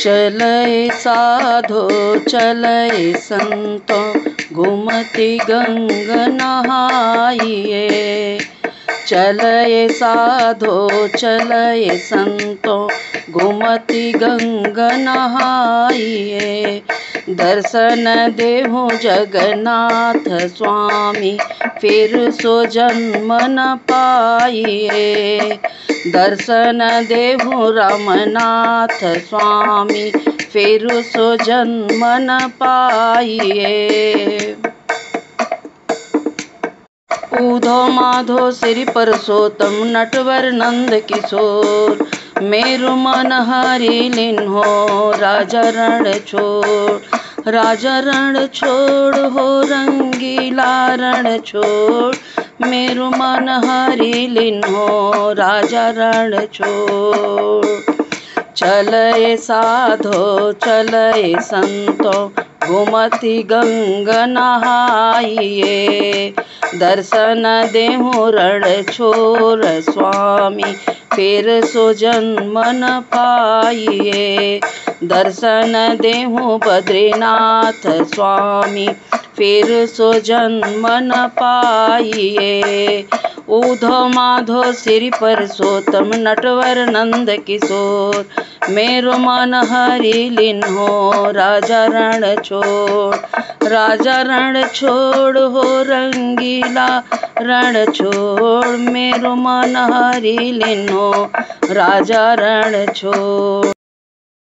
चलय साधो चलय संतो घूमती गंग नहाइए। चलय साधो चलय संतो घूमती गंग नहाइए। दर्शन देहु जगन्नाथ स्वामी फिर सो जन्म न पाइए। दर्शन देहु रामनाथ स्वामी फिर सो जन्म न पाइए। ऊधो माधो श्री परसोत्तम नटवर नंद किशोर। मेरु मन हरि लिन्हो राजा रण छोड़। राजा रण छोड़ हो रंगीला रण छोड़। मेरु मन हरि लिन्हो राजा रण छोड़। चलय साधो चलय संतो घूमती गंग नहाइए। दर्शन देहु रण छोर स्वामी फिर सो जन्म न पाइए। दर्शन देहु बद्रीनाथ स्वामी फिर सो जन्म न पाइए। ऊधो माधो श्री परसोत्तम नटवर नंद किशोर। मेरु मन हरि लिन्हो राजा रण छोड़। राजा रण छोड़ हो रंगीला रण छोड़। मेरु मन हरि लिन्हो राजा रण छोड़।